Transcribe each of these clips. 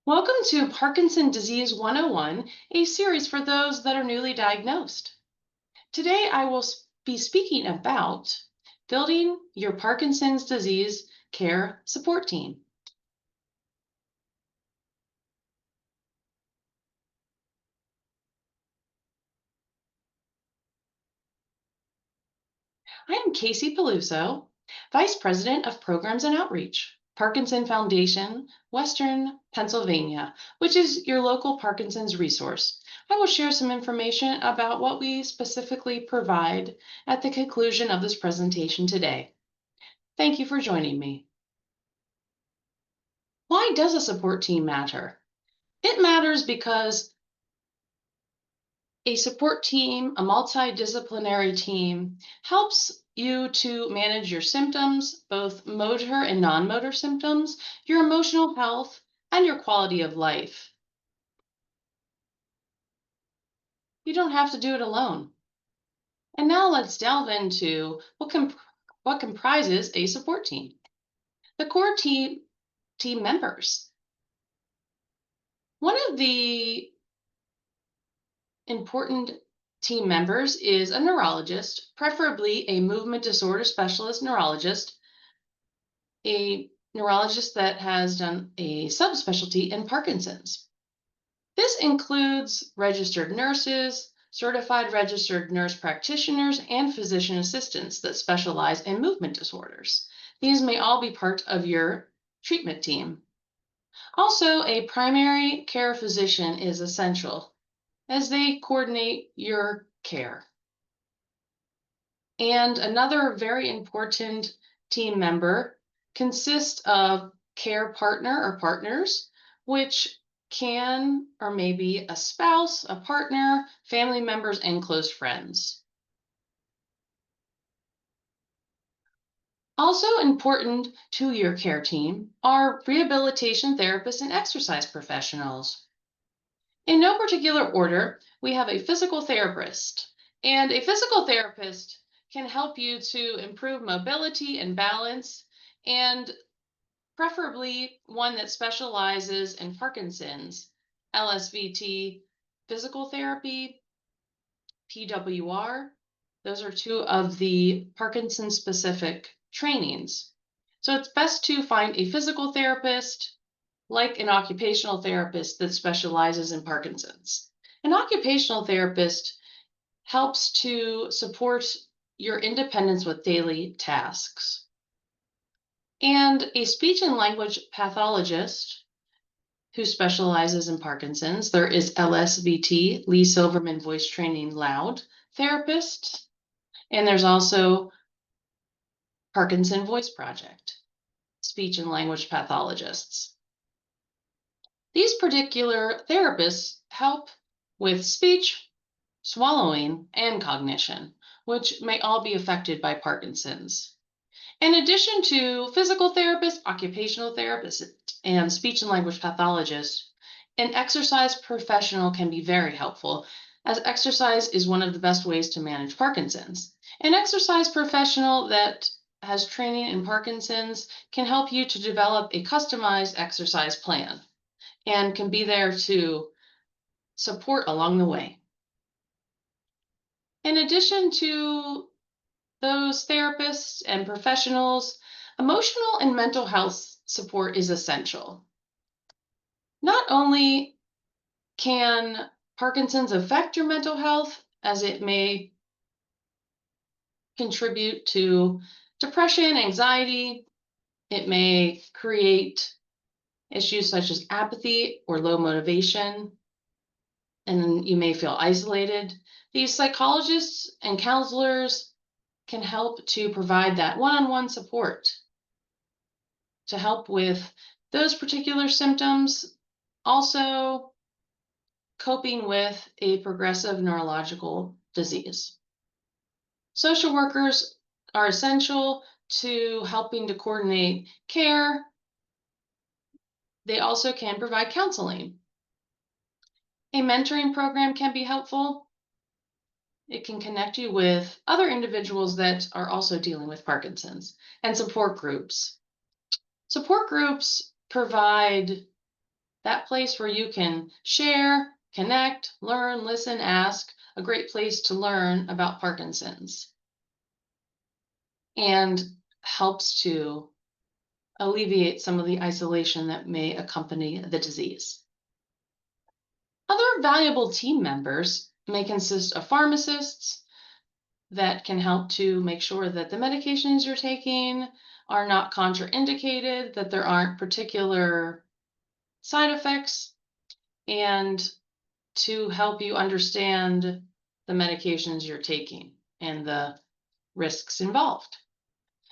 Welcome to Parkinson Disease 101, a series for those that are newly diagnosed. Today I will be speaking about building your Parkinson's disease care support team. I am Casey Peluso, Vice President of Programs and Outreach, Parkinson Foundation, Western Pennsylvania, which is your local Parkinson's resource. I will share some information about what we specifically provide at the conclusion of this presentation today. Thank you for joining me. Why does a support team matter? It matters because a support team, a multidisciplinary team, helps you to manage your symptoms, both motor and non-motor symptoms, your emotional health, and your quality of life. You don't have to do it alone. And now let's delve into what comprises a support team. The core team members. One of the important team members is a neurologist, preferably a movement disorder specialist neurologist, a neurologist that has done a subspecialty in Parkinson's. This includes registered nurses, certified registered nurse practitioners, and physician assistants that specialize in movement disorders. These may all be part of your treatment team. Also, a primary care physician is essential as they coordinate your care. And another very important team member consists of care partner or partners, which can or may be a spouse, a partner, family members, and close friends. Also important to your care team are rehabilitation therapists and exercise professionals. In no particular order, we have a physical therapist, and a physical therapist can help you to improve mobility and balance, and preferably one that specializes in Parkinson's, LSVT, physical therapy, PWR. Those are two of the Parkinson specific trainings. So it's best to find a physical therapist, like an occupational therapist that specializes in Parkinson's. An occupational therapist helps to support your independence with daily tasks. And a speech and language pathologist who specializes in Parkinson's. There is LSVT, Lee Silverman Voice Training Loud therapist, and there's also Parkinson Voice Project, speech and language pathologists. These particular therapists help with speech, swallowing, and cognition, which may all be affected by Parkinson's. In addition to physical therapists, occupational therapists, and speech and language pathologists, an exercise professional can be very helpful, as exercise is one of the best ways to manage Parkinson's. An exercise professional that has training in Parkinson's can help you to develop a customized exercise plan and can be there to support along the way. In addition to those therapists and professionals, emotional and mental health support is essential. Not only can Parkinson's affect your mental health, as it may contribute to depression, anxiety, it may create issues such as apathy or low motivation, and you may feel isolated. These psychologists and counselors can help to provide that one-on-one support to help with those particular symptoms, also coping with a progressive neurological disease. Social workers are essential to helping to coordinate care. They also can provide counseling. A mentoring program can be helpful. It can connect you with other individuals that are also dealing with Parkinson's, and support groups. Support groups provide that place where you can share, connect, learn, listen, ask, a great place to learn about Parkinson's and helps to alleviate some of the isolation that may accompany the disease. Other valuable team members may consist of pharmacists that can help to make sure that the medications you're taking are not contraindicated, that there aren't particular side effects, and to help you understand the medications you're taking and the risks involved.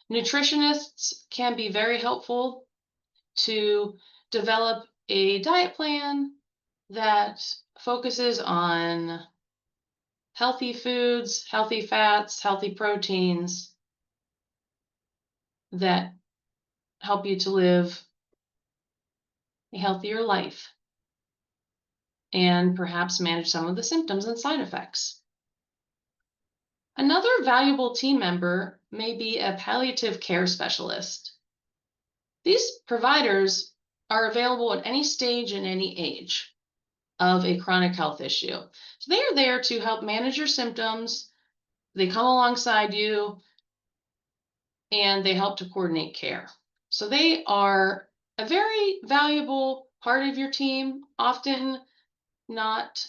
Nutritionists can be very helpful to develop a diet plan that focuses on healthy foods, healthy fats, healthy proteins that help you to live a healthier life and perhaps manage some of the symptoms and side effects. Another valuable team member may be a palliative care specialist. These providers are available at any stage and any age of a chronic health issue. So they are there to help manage your symptoms. They come alongside you and they help to coordinate care. So they are a very valuable part of your team, often not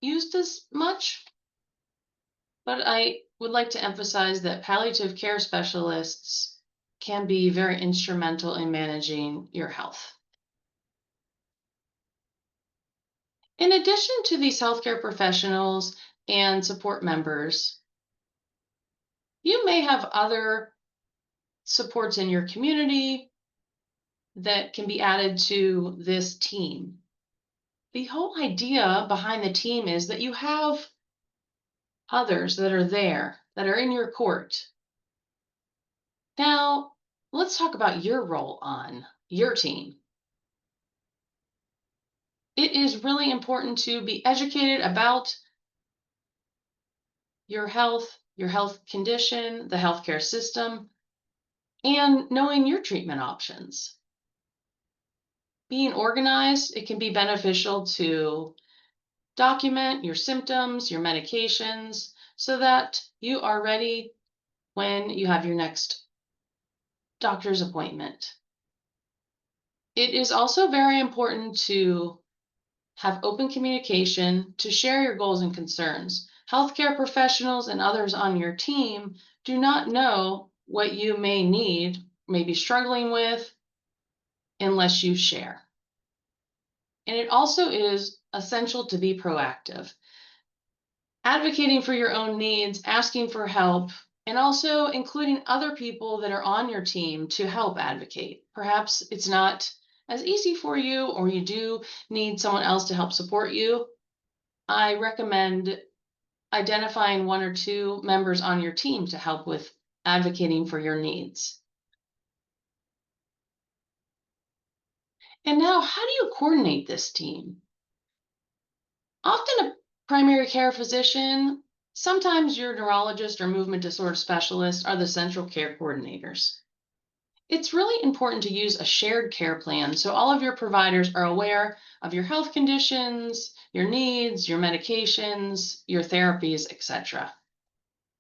used as much, but I would like to emphasize that palliative care specialists can be very instrumental in managing your health. In addition to these healthcare professionals and support members, you may have other supports in your community that can be added to this team. The whole idea behind the team is that you have others that are there, that are in your court. Now, let's talk about your role on your team. It is really important to be educated about your health condition, the healthcare system, and knowing your treatment options. Being organized, it can be beneficial to document your symptoms, your medications, so that you are ready when you have your next doctor's appointment. It is also very important to have open communication, to share your goals and concerns. Healthcare professionals and others on your team do not know what you may need, may be struggling with, unless you share. And it also is essential to be proactive. Advocating for your own needs, asking for help, and also including other people that are on your team to help advocate. Perhaps it's not as easy for you, or you do need someone else to help support you. I recommend identifying 1 or 2 members on your team to help with advocating for your needs. And now, how do you coordinate this team? Often a primary care physician, sometimes your neurologist or movement disorder specialist are the central care coordinators. It's really important to use a shared care plan so all of your providers are aware of your health conditions, your needs, your medications, your therapies, etc.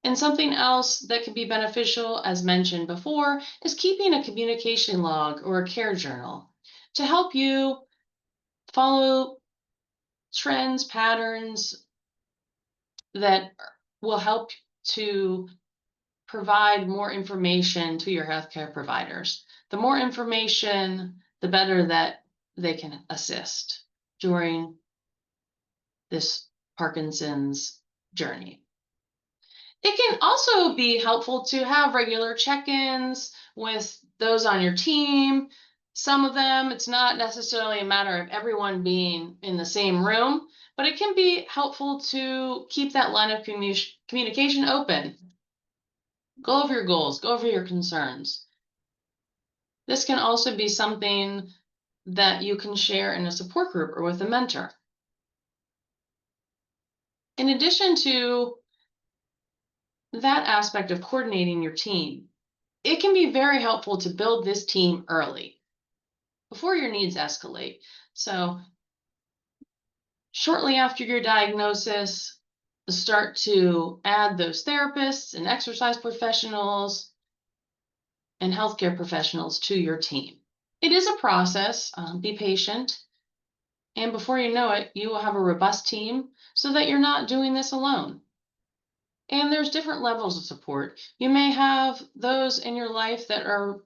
And something else that can be beneficial, as mentioned before, is keeping a communication log or a care journal to help you follow trends, patterns that will help to provide more information to your healthcare providers. The more information, the better that they can assist during this Parkinson's journey. It can also be helpful to have regular check-ins with those on your team. Some of them, it's not necessarily a matter of everyone being in the same room, but it can be helpful to keep that line of communication open. Go over your goals, go over your concerns. This can also be something that you can share in a support group or with a mentor. In addition to that aspect of coordinating your team, it can be very helpful to build this team early. Before before your needs escalate. So shortly after your diagnosis, start to add those therapists and exercise professionals and healthcare professionals to your team. It is a process. Be patient. And before you know it, you will have a robust team so that you're not doing this alone. And there's different levels of support. You may have those in your life that are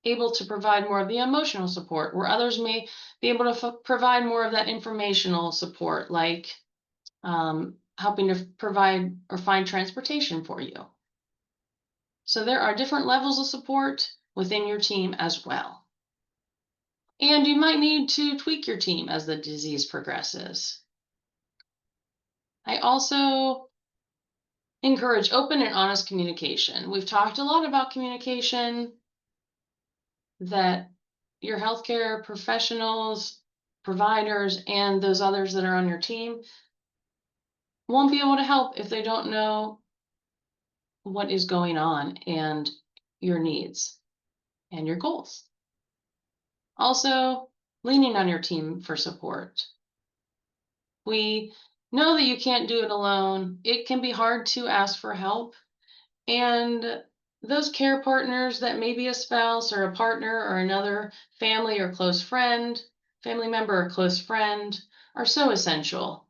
able to provide more of the emotional support, where others may be able to provide more of that informational support, like helping to provide or find transportation for you. So there are different levels of support within your team as well. And you might need to tweak your team as the disease progresses. I also encourage open and honest communication. We've talked a lot about communication, that your healthcare professionals, providers, and those others that are on your team won't be able to help if they don't know what is going on and your needs and your goals. Also, leaning on your team for support. We know that you can't do it alone. It can be hard to ask for help. And those care partners that may be a spouse or a partner or another family or close friend, family member or close friend are so essential.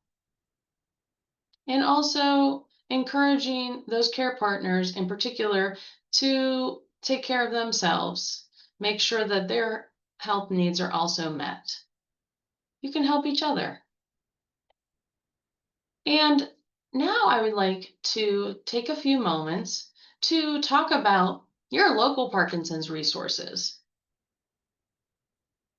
And also encouraging those care partners in particular to take care of themselves, make sure that their health needs are also met. You can help each other. And now I would like to take a few moments to talk about your local Parkinson's resources.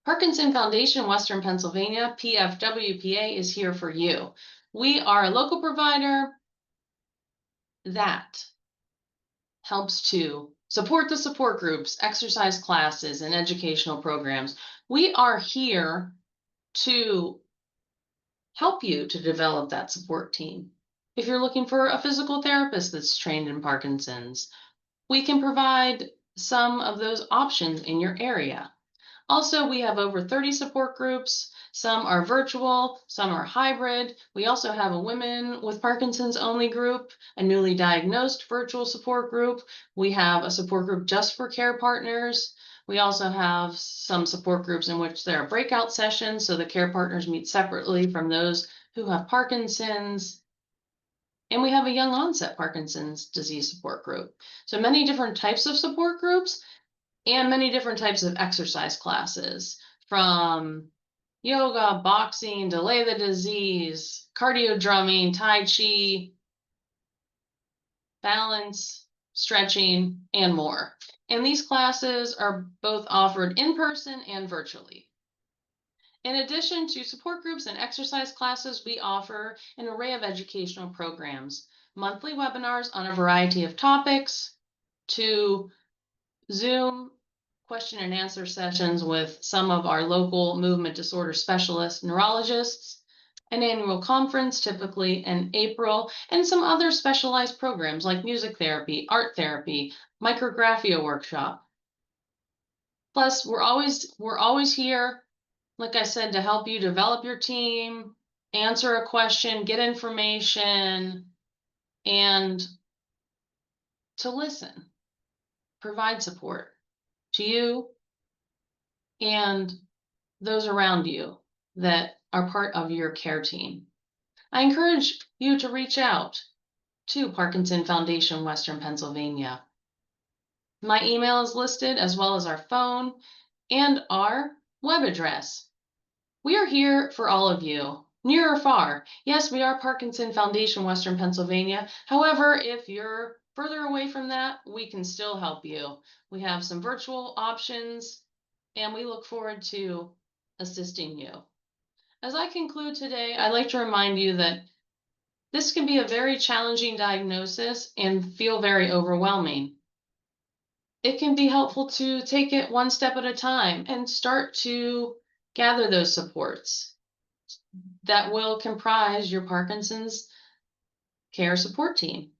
Parkinson Foundation Western Pennsylvania, PFWPA, is here for you. We are a local provider that helps to support the support groups, exercise classes, and educational programs. We are here to help you to develop that support team. If you're looking for a physical therapist that's trained in Parkinson's, we can provide some of those options in your area. Also, we have over 30 support groups. Some are virtual, some are hybrid. We also have a women with Parkinson's only group, a newly diagnosed virtual support group. We have a support group just for care partners. We also have some support groups in which there are breakout sessions, so the care partners meet separately from those who have Parkinson's. And we have a young onset Parkinson's disease support group. So many different types of support groups and many different types of exercise classes, from yoga, boxing, delay the disease, cardio drumming, tai chi, balance, stretching, and more. And these classes are both offered in person and virtually. In addition to support groups and exercise classes, we offer an array of educational programs, monthly webinars on a variety of topics, to Zoom question and answer sessions with some of our local movement disorder specialist neurologists, an annual conference typically in April, and some other specialized programs like music therapy, art therapy, micrographia workshop. Plus, we're always here, like I said, to help you develop your team, answer a question, get information, and to listen, provide support to you and those around you that are part of your care team. I encourage you to reach out to Parkinson Foundation Western Pennsylvania. My email is listed, as well as our phone and our web address. We are here for all of you, near or far. Yes, we are Parkinson Foundation Western Pennsylvania. However, if you're further away from that, we can still help you. We have some virtual options, and we look forward to assisting you. As I conclude today, I'd like to remind you that this can be a very challenging diagnosis and feel very overwhelming. It can be helpful to take it one step at a time and start to gather those supports that will comprise your Parkinson's care support team.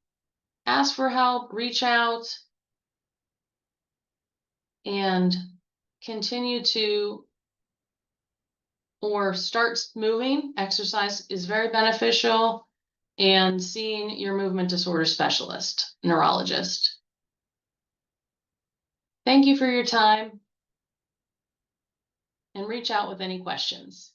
Ask for help, reach out, and continue to or start moving, exercise is very beneficial, and seeing your movement disorder specialist, neurologist. Thank you for your time, and reach out with any questions.